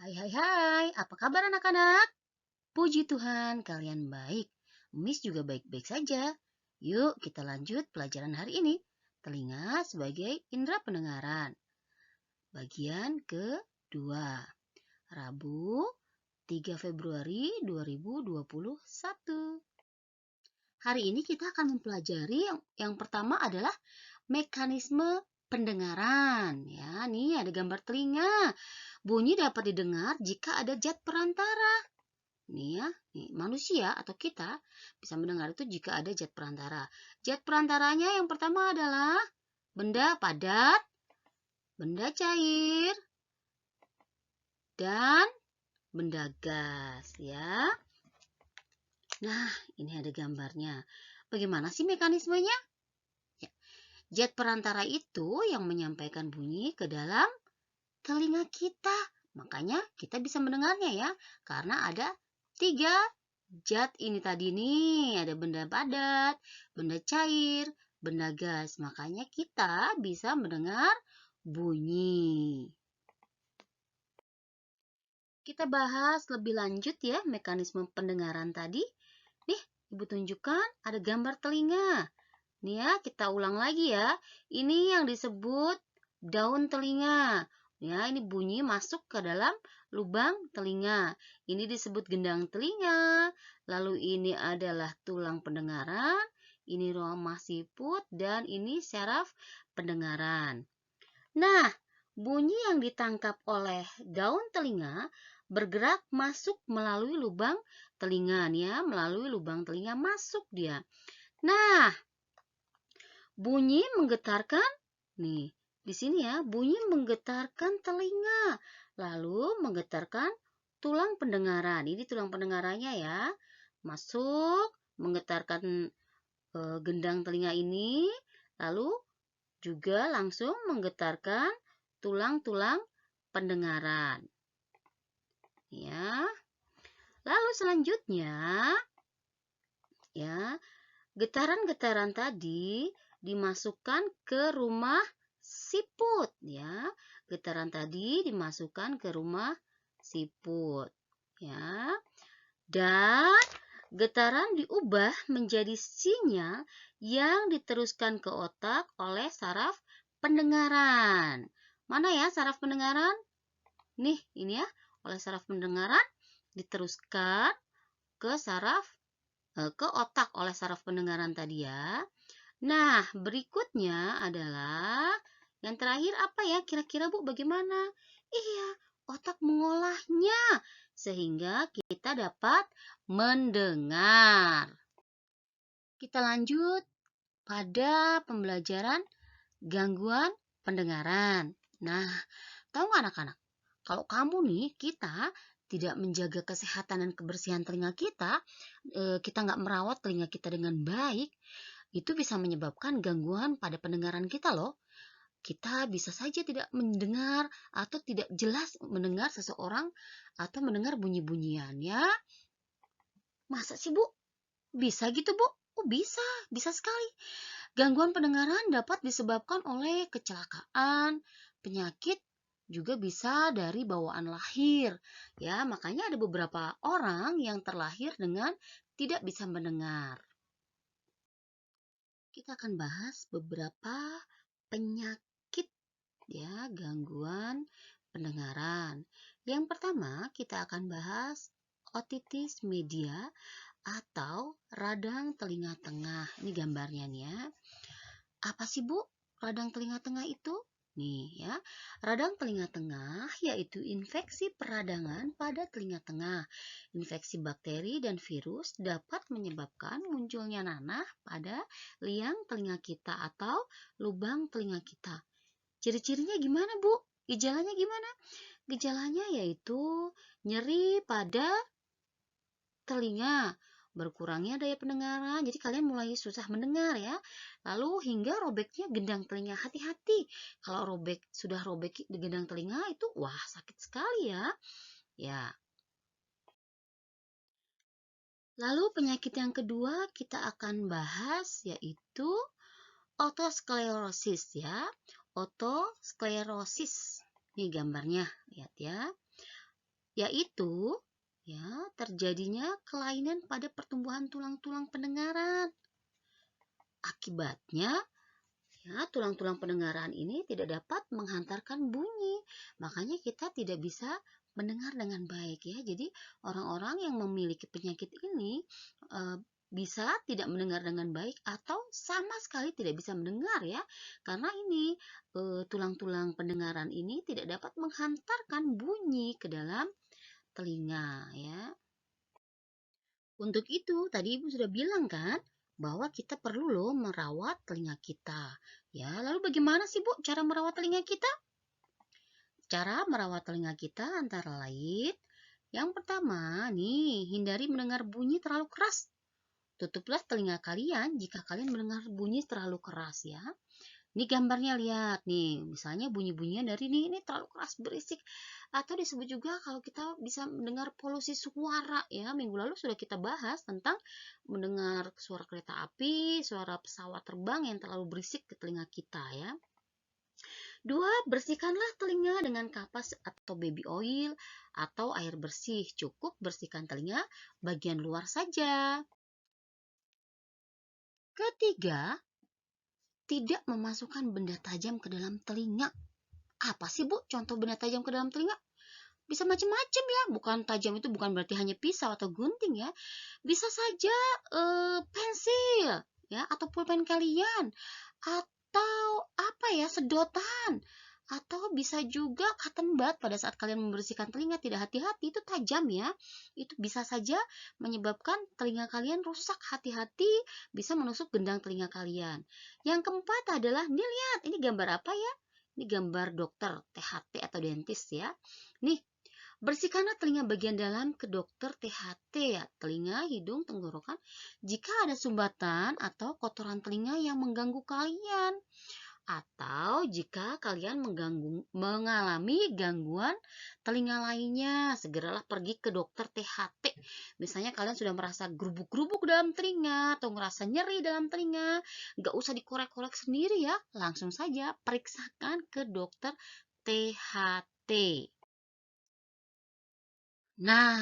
Hai, apa kabar anak-anak? Puji Tuhan, kalian baik. Miss juga baik-baik saja. Yuk, kita lanjut pelajaran hari ini. Telinga sebagai indera pendengaran. Bagian kedua. Rabu, 3 Februari 2021. Hari ini kita akan mempelajari yang pertama adalah mekanisme pendengaran. Ya, nih ada gambar telinga. Bunyi dapat didengar jika ada zat perantara. Nih ya, nih, manusia atau kita bisa mendengar itu jika ada zat perantara. Zat perantaranya yang pertama adalah benda padat, benda cair, dan benda gas ya. Nah, ini ada gambarnya. Bagaimana sih mekanismenya? Ya, zat perantara itu yang menyampaikan bunyi ke dalam telinga kita. Makanya kita bisa mendengarnya ya, karena ada 3 zat ini tadi nih. Ada benda padat, benda cair, benda gas. Makanya kita bisa mendengar bunyi. Kita bahas lebih lanjut ya mekanisme pendengaran tadi. Nih, Ibu tunjukkan ada gambar telinga. Nih ya, kita ulang lagi ya. Ini yang disebut daun telinga. Ya, ini bunyi masuk ke dalam lubang telinga. Ini disebut gendang telinga. Lalu ini adalah tulang pendengaran. Ini rumah siput dan ini syaraf pendengaran. Nah, bunyi yang ditangkap oleh daun telinga bergerak masuk melalui lubang telinga nih ya, melalui lubang telinga masuk dia. Nah, bunyi menggetarkan nih, di sini ya, bunyi menggetarkan telinga, lalu menggetarkan tulang pendengaran. Ini tulang pendengarannya ya. Masuk, menggetarkan gendang telinga ini, lalu juga langsung menggetarkan tulang-tulang pendengaran. Ya. Lalu selanjutnya ya, getaran-getaran tadi dimasukkan ke rumah siput ya. Getaran tadi dimasukkan ke rumah siput ya. Dan getaran diubah menjadi sinyal yang diteruskan ke otak oleh saraf pendengaran. Mana ya saraf pendengaran? Nih, ini ya, oleh saraf pendengaran diteruskan ke ke otak oleh saraf pendengaran tadi ya. Nah, berikutnya adalah yang terakhir apa ya? Kira-kira Bu bagaimana? Iya, otak mengolahnya sehingga kita dapat mendengar. Kita lanjut pada pembelajaran gangguan pendengaran. Nah, tahu nggak anak-anak? Kalau kamu nih, kita tidak menjaga kesehatan dan kebersihan telinga kita nggak merawat telinga kita dengan baik, itu bisa menyebabkan gangguan pada pendengaran kita loh. Kita bisa saja tidak mendengar atau tidak jelas mendengar seseorang atau mendengar bunyi-bunyian ya. Masa sih Bu? Bisa gitu Bu? Oh bisa sekali. Gangguan pendengaran dapat disebabkan oleh kecelakaan, penyakit, juga bisa dari bawaan lahir. Ya, makanya ada beberapa orang yang terlahir dengan tidak bisa mendengar. Kita akan bahas beberapa penyakit ya, gangguan pendengaran. Yang pertama, kita akan bahas otitis media atau radang telinga tengah. Ini gambarnya nih ya. Apa sih Bu radang telinga tengah itu? Nih ya, radang telinga tengah yaitu infeksi peradangan pada telinga tengah. Infeksi bakteri dan virus dapat menyebabkan munculnya nanah pada liang telinga kita atau lubang telinga kita. Ciri-cirinya gimana Bu? Gejalanya gimana? Gejalanya yaitu nyeri pada telinga, berkurangnya daya pendengaran, jadi kalian mulai susah mendengar ya. Lalu hingga robeknya gendang telinga. Hati-hati, kalau sudah robek di gendang telinga itu wah sakit sekali ya. Ya. Lalu penyakit yang kedua kita akan bahas yaitu otosklerosis ya. Otosklerosis. Ini gambarnya, lihat ya. yaitu ya terjadinya kelainan pada pertumbuhan tulang-tulang pendengaran. Akibatnya, ya, tulang-tulang pendengaran ini tidak dapat menghantarkan bunyi. Makanya kita tidak bisa mendengar dengan baik ya. Jadi orang-orang yang memiliki penyakit ini bisa tidak mendengar dengan baik atau sama sekali tidak bisa mendengar ya. Karena ini tulang-tulang pendengaran ini tidak dapat menghantarkan bunyi ke dalam telinga ya. Untuk itu, tadi Ibu sudah bilang kan, bahwa kita perlu loh merawat telinga kita. Ya, lalu bagaimana sih Bu cara merawat telinga kita? Cara merawat telinga kita antara lain, yang pertama nih, hindari mendengar bunyi terlalu keras. Tutuplah telinga kalian jika kalian mendengar bunyi terlalu keras ya. Ini gambarnya lihat nih, misalnya bunyi-bunyian dari ini terlalu keras berisik. Atau disebut juga kalau kita bisa mendengar polusi suara ya. Minggu lalu sudah kita bahas tentang mendengar suara kereta api, suara pesawat terbang yang terlalu berisik ke telinga kita ya. 2, bersihkanlah telinga dengan kapas atau baby oil atau air bersih. Cukup bersihkan telinga bagian luar saja. Ketiga, tidak memasukkan benda tajam ke dalam telinga. Apa sih Bu contoh benda tajam ke dalam telinga? Bisa macam-macam ya, bukan tajam itu bukan berarti hanya pisau atau gunting ya. Bisa saja pensil ya atau pulpen kalian atau apa ya, sedotan, atau bisa juga cotton bud. Pada saat kalian membersihkan telinga tidak hati-hati itu tajam ya. Itu bisa saja menyebabkan telinga kalian rusak. Hati-hati, bisa menusuk gendang telinga kalian. Yang keempat adalah, ini lihat, ini gambar apa ya? Ini gambar dokter THT atau dentist ya. Nih, bersihkanlah telinga bagian dalam ke dokter THT ya, telinga, hidung, tenggorokan. Jika ada sumbatan atau kotoran telinga yang mengganggu kalian, atau jika kalian mengalami gangguan telinga lainnya, segeralah pergi ke dokter THT. Misalnya kalian sudah merasa gerubuk-gerubuk dalam telinga atau merasa nyeri dalam telinga, nggak usah dikorek-korek sendiri ya, langsung saja periksakan ke dokter THT. Nah,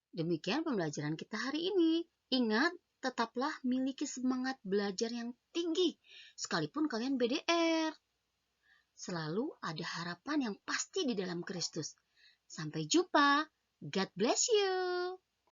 demikian pembelajaran kita hari ini. Ingat, tetaplah miliki semangat belajar yang tinggi, sekalipun kalian BDR. Selalu ada harapan yang pasti di dalam Kristus. Sampai jumpa. God bless you.